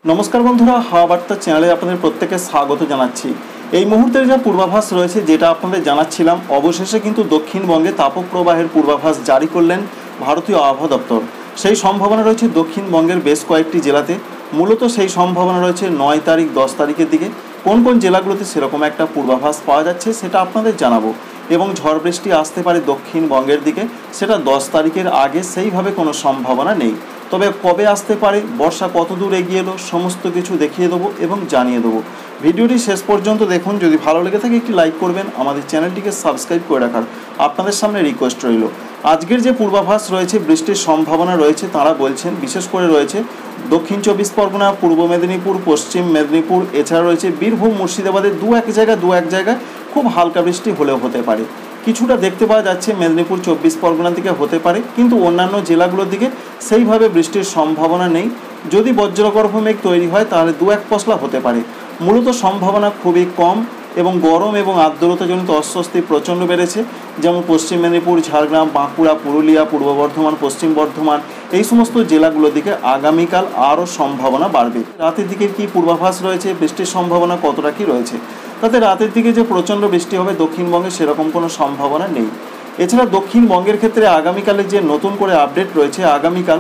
নমস্কার বন্ধুরা, হাওয়া বার্তা চ্যানেলে আপনাদের প্রত্যেককে স্বাগত জানাচ্ছি। এই মুহূর্তের যা পূর্বাভাস রয়েছে যেটা আপনাদের জানাচ্ছিলাম, অবশেষে কিন্তু দক্ষিণবঙ্গে তাপপ্রবাহের পূর্বাভাস জারি করলেন ভারতীয় আবহাওয়া দপ্তর। সেই সম্ভাবনা রয়েছে দক্ষিণবঙ্গের বেশ কয়েকটি জেলাতে। মূলত সেই সম্ভাবনা রয়েছে 9 তারিখ 10 তারিখের দিকে। কোন কোন জেলাগুলোতে সেরকম একটা পূর্বাভাস পাওয়া যাচ্ছে সেটা আপনাদের জানাবো। এবং ঝড় বৃষ্টি আসতে পারে দক্ষিণবঙ্গের দিকে, সেটা 10 তারিখের আগে সেইভাবে কোনো সম্ভাবনা নেই। তবে কবে আসতে পারে, বর্ষা কত দূর এগিয়ে এলো, সমস্ত কিছু দেখিয়ে দেবো এবং জানিয়ে দেবো। ভিডিওটি শেষ পর্যন্ত দেখুন। যদি ভালো লেগে থাকে একটি লাইক করবেন, আমাদের চ্যানেলটিকে সাবস্ক্রাইব করে রাখার আপনাদের সামনে রিকোয়েস্ট রইল। আজকের যে পূর্বাভাস রয়েছে, বৃষ্টির সম্ভাবনা রয়েছে তারা বলছেন, বিশেষ করে রয়েছে দক্ষিণ 24 পরগনা, পূর্ব মেদিনীপুর, পশ্চিম মেদিনীপুর, এছাড়া রয়েছে বীরভূম, মুর্শিদাবাদের দু এক জায়গায় খুব হালকা বৃষ্টি হলেও হতে পারে। কিছুটা দেখতে পাওয়া যাচ্ছে মেদিনীপুর 24 পরগনার দিকে হতে পারে, কিন্তু অন্যান্য জেলাগুলোর দিকে সেইভাবে বৃষ্টির সম্ভাবনা নেই। যদি বজ্রগর্ভ মেঘ তৈরি হয় তাহলে দু এক পশলা হতে পারে। মূলত সম্ভাবনা খুবই কম এবং গরম এবং আর্দ্রতাজনিত অস্বস্তি প্রচণ্ড বেড়েছে। যেমন পশ্চিম মেদিনীপুর, ঝাড়গ্রাম, বাঁকুড়া, পুরুলিয়া, পূর্ব বর্ধমান, পশ্চিম বর্ধমান, এই সমস্ত জেলাগুলোর দিকে আগামীকাল আরও সম্ভাবনা বাড়বে। রাতের দিকের কি পূর্বাভাস রয়েছে, বৃষ্টির সম্ভাবনা কতটা কী রয়েছে, তাতে রাতের দিকে যে প্রচণ্ড বৃষ্টি হবে দক্ষিণবঙ্গে সেরকম কোনো সম্ভাবনা নেই। এছাড়া দক্ষিণবঙ্গের ক্ষেত্রে আগামীকালের যে নতুন করে আপডেট রয়েছে, আগামীকাল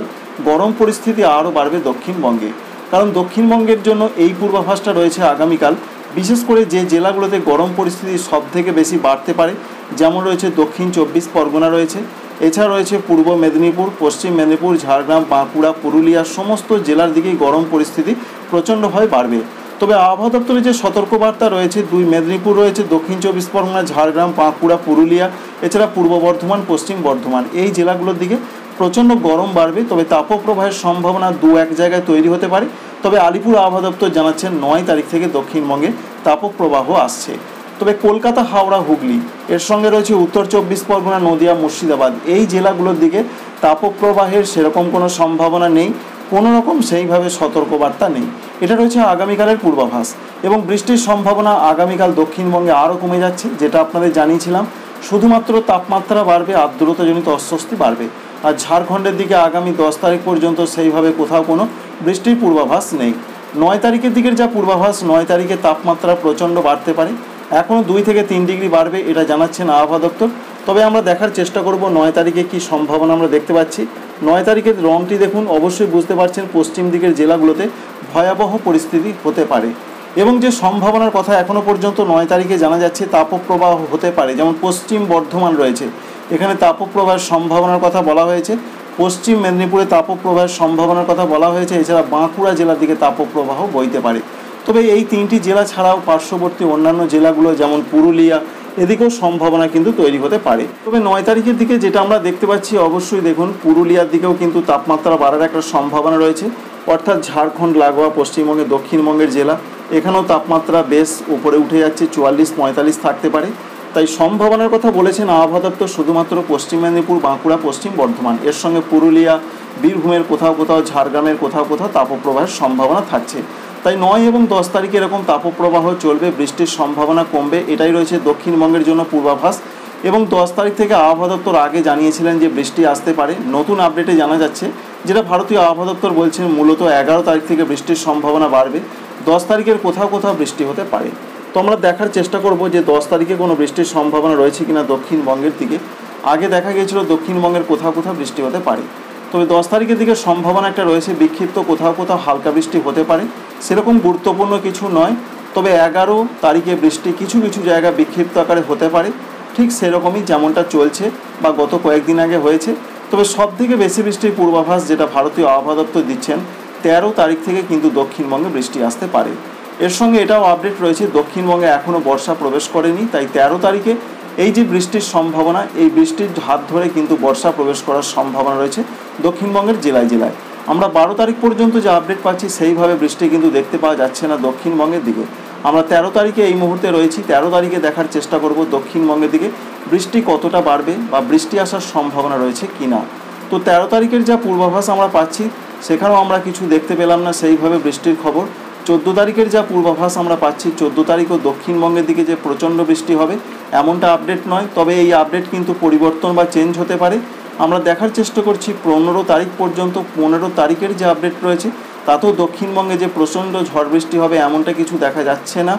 গরম পরিস্থিতি আরও বাড়বে দক্ষিণবঙ্গে। কারণ দক্ষিণবঙ্গের জন্য এই পূর্বাভাসটা রয়েছে আগামীকাল। বিশেষ করে যে জেলাগুলোতে গরম পরিস্থিতি সব থেকে বেশি বাড়তে পারে, যেমন রয়েছে দক্ষিণ 24 পরগনা রয়েছে, এছাড়া রয়েছে পূর্ব মেদিনীপুর, পশ্চিম মেদিনীপুর, ঝাড়গ্রাম, বাঁকুড়া, পুরুলিয়া, সমস্ত জেলার দিকেই গরম পরিস্থিতি প্রচণ্ডভাবে বাড়বে। তবে আবহাওয়া দপ্তরের যে সতর্কবার্তা রয়েছে, দুই মেদিনীপুর রয়েছে, দক্ষিণ 24 পরগনা, ঝাড়গ্রাম, বাঁকুড়া, পুরুলিয়া, এছাড়া পূর্ব বর্ধমান, পশ্চিম বর্ধমান, এই জেলাগুলোর দিকে প্রচণ্ড গরম বাড়বে। তবে তাপপ্রবাহের সম্ভাবনা দু এক জায়গায় তৈরি হতে পারে। তবে আলিপুর আবহাওয়া দপ্তর জানাচ্ছেন 9 তারিখ থেকে দক্ষিণবঙ্গে তাপপ্রবাহ আসছে। তবে কলকাতা, হাওড়া, হুগলি, এর সঙ্গে রয়েছে উত্তর 24 পরগনা, নদিয়া, মুর্শিদাবাদ, এই জেলাগুলোর দিকে তাপপ্রবাহের সেরকম কোনো সম্ভাবনা নেই। কোনো রকম সেইভাবে সতর্কবার্তা নেই। এটা রয়েছে আগামীকালের পূর্বাভাস। এবং বৃষ্টির সম্ভাবনা আগামীকাল দক্ষিণবঙ্গে আরও কমে যাচ্ছে, যেটা আপনাদের জানিয়েছিলাম। শুধুমাত্র তাপমাত্রা বাড়বে, আর্দ্রতাজনিত অস্বস্তি বাড়বে। আর ঝাড়খণ্ডের দিকে আগামী 10 তারিখ পর্যন্ত সেইভাবে কোথাও কোনো বৃষ্টির পূর্বাভাস নেই। 9 তারিখের দিকের যা পূর্বাভাস, 9 তারিখে তাপমাত্রা প্রচণ্ড বাড়তে পারে, এখনও 2 থেকে 3 ডিগ্রি বাড়বে, এটা জানাচ্ছেন আবহাওয়া দপ্তর। তবে আমরা দেখার চেষ্টা করব 9 তারিখে কী সম্ভাবনা আমরা দেখতে পাচ্ছি। 9 তারিখের রংটি দেখুন, অবশ্যই বুঝতে পারছেন পশ্চিম দিকের জেলাগুলোতে ভয়াবহ পরিস্থিতি হতে পারে। এবং যে সম্ভাবনার কথা এখনও পর্যন্ত 9 তারিখে জানা যাচ্ছে, তাপপ্রবাহ হতে পারে। যেমন পশ্চিম বর্ধমান রয়েছে, এখানে তাপপ্রবাহের সম্ভাবনার কথা বলা হয়েছে। পশ্চিম মেদিনীপুরে তাপপ্রবাহের সম্ভাবনার কথা বলা হয়েছে। এছাড়া বাঁকুড়া জেলার দিকে তাপপ্রবাহ বইতে পারে। তবে এই 3টি জেলা ছাড়াও পার্শ্ববর্তী অন্যান্য জেলাগুলো যেমন পুরুলিয়া, এদিকেও সম্ভাবনা কিন্তু তৈরি হতে পারে। তবে 9 তারিখের দিকে যেটা আমরা দেখতে পাচ্ছি, অবশ্যই দেখুন পুরুলিয়ার দিকেও কিন্তু তাপমাত্রা বাড়ার একটা সম্ভাবনা রয়েছে। অর্থাৎ ঝাড়খণ্ড লাগোয়া পশ্চিমবঙ্গে দক্ষিণবঙ্গের জেলা, এখানেও তাপমাত্রা বেশ উপরে উঠে যাচ্ছে, 44-45 থাকতে পারে। তাই সম্ভাবনার কথা বলেছেন আবহাওয়া দপ্তর শুধুমাত্র পশ্চিম মেদিনীপুর, বাঁকুড়া, পশ্চিম বর্ধমান, এর সঙ্গে পুরুলিয়া, বীরভূমের কোথাও কোথাও, ঝাড়গ্রামের কোথাও কোথাও তাপপ্রবাহের সম্ভাবনা থাকছে। তাই 9 এবং 10 তারিখে এরকম তাপপ্রবাহ চলবে, বৃষ্টির সম্ভাবনা কমবে, এটাই রয়েছে দক্ষিণবঙ্গের জন্য পূর্বাভাস। এবং 10 তারিখ থেকে আবহাওয়া দপ্তর আগে জানিয়েছিলেন যে বৃষ্টি আসতে পারে। নতুন আপডেটে জানা যাচ্ছে, যেটা ভারতীয় আবহাওয়া দপ্তর বলছেন, মূলত 11 তারিখ থেকে বৃষ্টির সম্ভাবনা বাড়বে, 10 তারিখের কোথাও কোথাও বৃষ্টি হতে পারে। তো আমরা দেখার চেষ্টা করব যে 10 তারিখে কোনো বৃষ্টির সম্ভাবনা রয়েছে কিনা দক্ষিণবঙ্গের দিকে। আগে দেখা গিয়েছিল দক্ষিণবঙ্গের কোথাও কোথাও বৃষ্টি হতে পারে। তবে 10 তারিখের দিকে সম্ভাবনা একটা রয়েছে, বিক্ষিপ্ত কোথাও কোথাও হালকা বৃষ্টি হতে পারে, সেরকম গুরুত্বপূর্ণ কিছু নয়। তবে 11 তারিখে বৃষ্টি কিছু কিছু জায়গা বিক্ষিপ্ত আকারে হতে পারে, ঠিক সেরকমই যেমনটা চলছে বা গত কয়েকদিন আগে হয়েছে। তবে সবথেকে বেশি বৃষ্টির পূর্বাভাস যেটা ভারতীয় আবহাওয়া দপ্তর দিচ্ছেন, 13 তারিখ থেকে কিন্তু দক্ষিণবঙ্গে বৃষ্টি আসতে পারে। এর সঙ্গে এটাও আপডেট রয়েছে, দক্ষিণবঙ্গে এখনও বর্ষা প্রবেশ করেনি। তাই 13 তারিখে এই যে বৃষ্টির সম্ভাবনা, এই বৃষ্টির হাত ধরে কিন্তু বর্ষা প্রবেশ করার সম্ভাবনা রয়েছে দক্ষিণবঙ্গের জেলায় জেলায়। আমরা 12 তারিখ পর্যন্ত যে আপডেট পাচ্ছি, সেইভাবে বৃষ্টি কিন্তু দেখতে পাওয়া যাচ্ছে না দক্ষিণবঙ্গের দিকে। আমরা 13 তারিখে এই মুহূর্তে রয়েছি। 13 তারিখে দেখার চেষ্টা করব দক্ষিণবঙ্গের দিকে বৃষ্টি কতটা বাড়বে বা বৃষ্টি আসার সম্ভাবনা রয়েছে কি না। তো 13 তারিখের যা পূর্বাভাস আমরা পাচ্ছি, সেখানেও আমরা কিছু দেখতে পেলাম না সেইভাবে বৃষ্টির খবর। 14 তারিখের যা পূর্বাভাস আমরা পাচ্ছি, 14 তারিখও দক্ষিণবঙ্গের দিকে যে প্রচণ্ড বৃষ্টি হবে এমনটা আপডেট নয়। তবে এই আপডেট কিন্তু পরিবর্তন বা চেঞ্জ হতে পারে। আমরা দেখার চেষ্টা করছি 15 তারিখ পর্যন্ত। 15 তারিখের যে আপডেট রয়েছে, তাতেও দক্ষিণবঙ্গে যে প্রচণ্ড ঝড় বৃষ্টি হবে এমনটা কিছু দেখা যাচ্ছে না।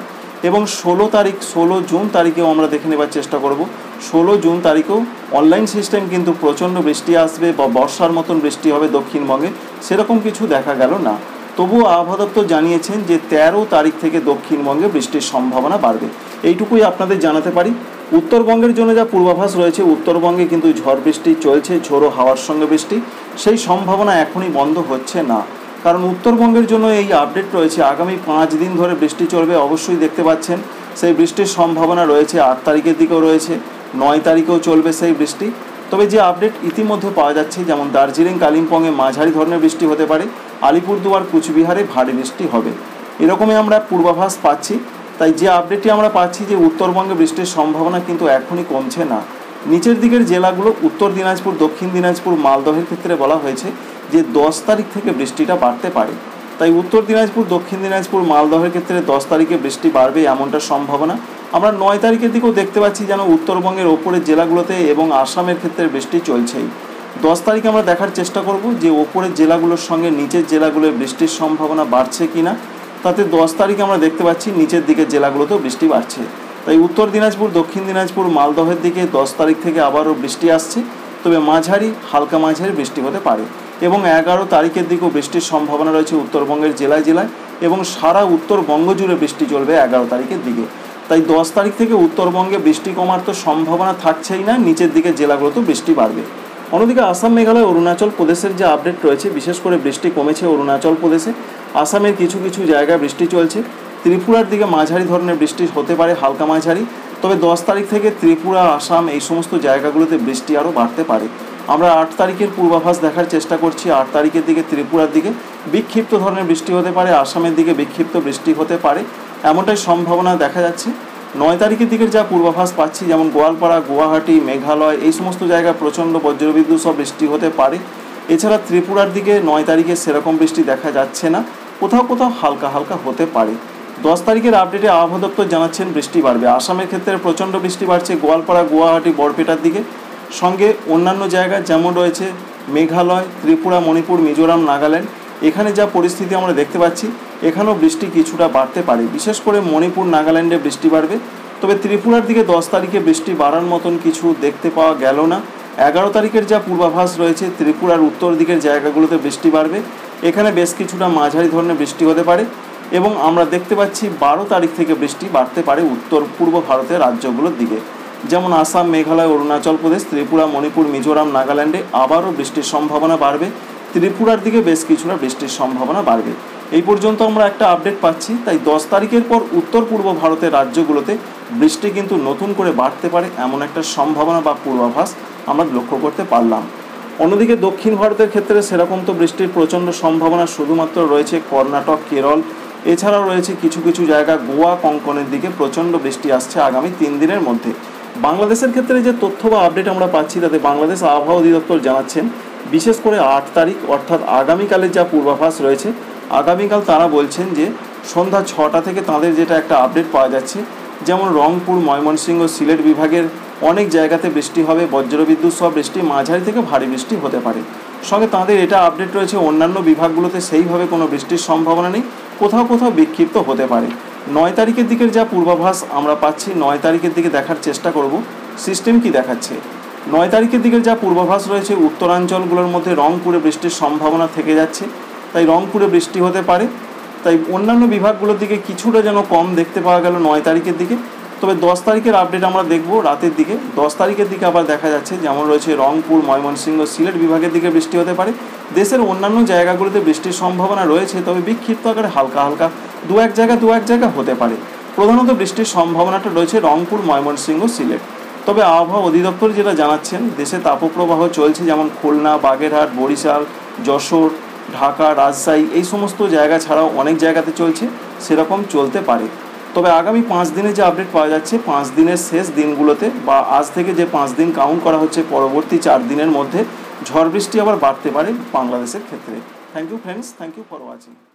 এবং 16 জুন তারিখেও আমরা দেখে নেবার চেষ্টা করব। 16 জুন তারিখেও অনলাইন সিস্টেম কিন্তু প্রচণ্ড বৃষ্টি আসবে বা বর্ষার মতন বৃষ্টি হবে দক্ষিণবঙ্গে, সেরকম কিছু দেখা গেল না। তবুও আবহাওয়া দপ্তর জানিয়েছেন যে 13 তারিখ থেকে দক্ষিণবঙ্গে বৃষ্টির সম্ভাবনা বাড়বে। এইটুকুই আপনাদের জানাতে পারি। উত্তরবঙ্গের জন্য যা পূর্বাভাস রয়েছে, উত্তরবঙ্গে কিন্তু ঝড় বৃষ্টি চলছে, ঝোড়ো হাওয়ার সঙ্গে বৃষ্টি, সেই সম্ভাবনা এখনই বন্ধ হচ্ছে না। কারণ উত্তরবঙ্গের জন্য এই আপডেট রয়েছে আগামী 5 দিন ধরে বৃষ্টি চলবে। অবশ্যই দেখতে পাচ্ছেন সেই বৃষ্টির সম্ভাবনা রয়েছে, 8 তারিখের দিকেও রয়েছে, 9 তারিখেও চলবে সেই বৃষ্টি। তবে যে আপডেট ইতিমধ্যে পাওয়া যাচ্ছে, যেমন দার্জিলিং কালিম্পংয়ে মাঝারি ধরনের বৃষ্টি হতে পারে, আলিপুরদুয়ার কুচবিহারে ভারী বৃষ্টি হবে, এরকমই আমরা পূর্বাভাস পাচ্ছি। তাই যে আপডেটটি আমরা পাচ্ছি যে উত্তরবঙ্গে বৃষ্টির সম্ভাবনা কিন্তু এখনই কমছে না। নিচের দিকের জেলাগুলো উত্তর দিনাজপুর, দক্ষিণ দিনাজপুর, মালদহের ক্ষেত্রে বলা হয়েছে যে 10 তারিখ থেকে বৃষ্টিটা বাড়তে পারে। তাই উত্তর দিনাজপুর, দক্ষিণ দিনাজপুর, মালদহের ক্ষেত্রে 10 তারিখে বৃষ্টি বাড়বে এমনটা সম্ভাবনা। আমরা 9 তারিখের দিকেও দেখতে পাচ্ছি যেন উত্তরবঙ্গের ওপরের জেলাগুলোতে এবং আসামের ক্ষেত্রে বৃষ্টি চলছেই। 10 তারিখে আমরা দেখার চেষ্টা করব যে ওপরের জেলাগুলোর সঙ্গে নিচের জেলাগুলোয় বৃষ্টির সম্ভাবনা বাড়ছে কিনা। তাতে 10 তারিখে আমরা দেখতে পাচ্ছি নিচের দিকের জেলাগুলোতেও বৃষ্টি বাড়ছে। তাই উত্তর দিনাজপুর, দক্ষিণ দিনাজপুর, মালদহের দিকে 10 তারিখ থেকে আবারও বৃষ্টি আসছে, তবে মাঝারি, হালকা মাঝারি বৃষ্টি হতে পারে। এবং 11 তারিখের দিকেও বৃষ্টির সম্ভাবনা রয়েছে উত্তরবঙ্গের জেলায় জেলায়, এবং সারা উত্তরবঙ্গ জুড়ে বৃষ্টি চলবে 11 তারিখের দিকে। তাই 10 তারিখ থেকে উত্তরবঙ্গে বৃষ্টি কমার তো সম্ভাবনা থাকছেই না, নিচের দিকের জেলাগুলোতেও বৃষ্টি বাড়বে। অন্যদিকে আসাম, মেঘালয়, অরুণাচল প্রদেশের যে আপডেট রয়েছে, বিশেষ করে বৃষ্টি কমেছে অরুণাচল প্রদেশে, আসামের কিছু কিছু জায়গায় বৃষ্টি চলছে, ত্রিপুরার দিকে মাঝারি ধরনের বৃষ্টি হতে পারে, হালকা মাঝারি। তবে 10 তারিখ থেকে ত্রিপুরা, আসাম এই সমস্ত জায়গাগুলোতে বৃষ্টি আরও বাড়তে পারে। আমরা 8 তারিখের পূর্বাভাস দেখার চেষ্টা করছি। 8 তারিখের দিকে ত্রিপুরার দিকে বিক্ষিপ্ত ধরনের বৃষ্টি হতে পারে, আসামের দিকে বিক্ষিপ্ত বৃষ্টি হতে পারে, এমনটাই সম্ভাবনা দেখা যাচ্ছে। 9 তারিখের দিকের যা পূর্বাভাস পাচ্ছি, যেমন গোয়ালপাড়া, গুয়াহাটি, মেঘালয় এই সমস্ত জায়গায় প্রচণ্ড বজ্রবিদ্যুৎ সব বৃষ্টি হতে পারে। এছাড়া ত্রিপুরার দিকে 9 তারিখে সেরকম বৃষ্টি দেখা যাচ্ছে না, কোথাও কোথাও হালকা হালকা হতে পারে। 10 তারিখের আপডেটে আবহাওয়া দপ্তর জানাচ্ছেন বৃষ্টি বাড়বে। আসামের ক্ষেত্রে প্রচণ্ড বৃষ্টি বাড়ছে গোয়ালপাড়া, গুয়াহাটি, বরপেটার দিকে, সঙ্গে অন্যান্য জায়গা যেমন রয়েছে মেঘালয়, ত্রিপুরা, মণিপুর, মিজোরাম, নাগাল্যান্ড, এখানে যা পরিস্থিতি আমরা দেখতে পাচ্ছি এখানেও বৃষ্টি কিছুটা বাড়তে পারে। বিশেষ করে মণিপুর, নাগাল্যান্ডে বৃষ্টি বাড়বে। তবে ত্রিপুরার দিকে 10 তারিখে বৃষ্টি বাড়ার মতন কিছু দেখতে পাওয়া গেল না। 11 তারিখের যা পূর্বাভাস রয়েছে, ত্রিপুরার উত্তর দিকের জায়গাগুলোতে বৃষ্টি বাড়বে, এখানে বেশ কিছুটা মাঝারি ধরনের বৃষ্টি হতে পারে। এবং আমরা দেখতে পাচ্ছি 12 তারিখ থেকে বৃষ্টি বাড়তে পারে উত্তর পূর্ব ভারতের রাজ্যগুলোর দিকে, যেমন আসাম, মেঘালয়, অরুণাচল প্রদেশ, ত্রিপুরা, মণিপুর, মিজোরাম, নাগাল্যান্ডে আবারও বৃষ্টির সম্ভাবনা বাড়বে। ত্রিপুরার দিকে বেশ কিছুটা বৃষ্টির সম্ভাবনা বাড়বে। এই পর্যন্ত আমরা একটা আপডেট পাচ্ছি। তাই 10 তারিখের পর উত্তর পূর্ব ভারতের রাজ্যগুলোতে বৃষ্টি কিন্তু নতুন করে বাড়তে পারে এমন একটা সম্ভাবনা বা পূর্বাভাস আমরা লক্ষ্য করতে পারলাম। অন্যদিকে দক্ষিণ ভারতের ক্ষেত্রে সেরকম তো বৃষ্টির প্রচণ্ড সম্ভাবনা শুধুমাত্র রয়েছে কর্ণাটক, কেরল, এছাড়াও রয়েছে কিছু কিছু জায়গা গোয়া, কঙ্কনের দিকে প্রচণ্ড বৃষ্টি আসছে আগামী 3 দিনের মধ্যে। বাংলাদেশের ক্ষেত্রে যে তথ্য বা আপডেট আমরা পাচ্ছি, তাতে বাংলাদেশ আবহাওয়া অধিদপ্তর জানাচ্ছেন বিশেষ করে 8 তারিখ অর্থাৎ আগামীকালের যা পূর্বাভাস রয়েছে, আগামীকাল তারা বলছেন যে সন্ধ্যা 6টা থেকে তাদের যেটা একটা আপডেট পাওয়া যাচ্ছে, যেমন রংপুর, ময়মনসিংহ, সিলেট বিভাগের অনেক জায়গাতে বৃষ্টি হবে, বজ্রবিদ্যুৎ সহ বৃষ্টি, মাঝারি থেকে ভারী বৃষ্টি হতে পারে। সঙ্গে তাদের এটা আপডেট রয়েছে অন্যান্য বিভাগগুলোতে সেইভাবে কোনো বৃষ্টির সম্ভাবনা নেই, কোথাও কোথাও বিক্ষিপ্ত হতে পারে। 9 তারিখের দিকের যা পূর্বাভাস আমরা পাচ্ছি, 9 তারিখের দিকে দেখার চেষ্টা করব সিস্টেম কি দেখাচ্ছে। 9 তারিখের দিকের যা পূর্বাভাস রয়েছে, উত্তরাঞ্চলগুলোর মধ্যে রংপুরে বৃষ্টির সম্ভাবনা থেকে যাচ্ছে, তাই রংপুরে বৃষ্টি হতে পারে। তাই অন্যান্য বিভাগগুলোর দিকে কিছুটা যেন কম দেখতে পাওয়া গেল 9 তারিখের দিকে। তবে 10 তারিখের আপডেট আমরা দেখব রাতের দিকে। 10 তারিখের দিকে আবার দেখা যাচ্ছে যেমন রয়েছে রংপুর, ময়মনসিংহ, সিলেট বিভাগের দিকে বৃষ্টি হতে পারে। দেশের অন্যান্য জায়গাগুলোতে বৃষ্টির সম্ভাবনা রয়েছে, তবে বিক্ষিপ্ত আকারে হালকা হালকা দু এক জায়গা হতে পারে। প্রধানত বৃষ্টির সম্ভাবনাটা রয়েছে রংপুর, ময়মনসিংহ, সিলেট। তবে আবহাওয়া অধিদপ্তর যেটা জানাচ্ছেন, দেশে তাপপ্রবাহ চলছে, যেমন খুলনা, বাগেরহাট, বরিশাল, যশোর, ঢাকা, রাজশাহী এই সমস্ত জায়গা ছাড়াও অনেক জায়গাতে চলছে, সেরকম চলতে পারে। তবে আগামী 5 দিনে যে আপডেট পাওয়া যাচ্ছে, 5 দিনের শেষ দিনগুলোতে বা আজ থেকে যে 5 দিন কাউন্ট করা হচ্ছে, পরবর্তী 4 দিনের মধ্যে ঝড় বৃষ্টি আবার বাড়তে পারে বাংলাদেশের ক্ষেত্রে। Thank you friends, thank you for watching.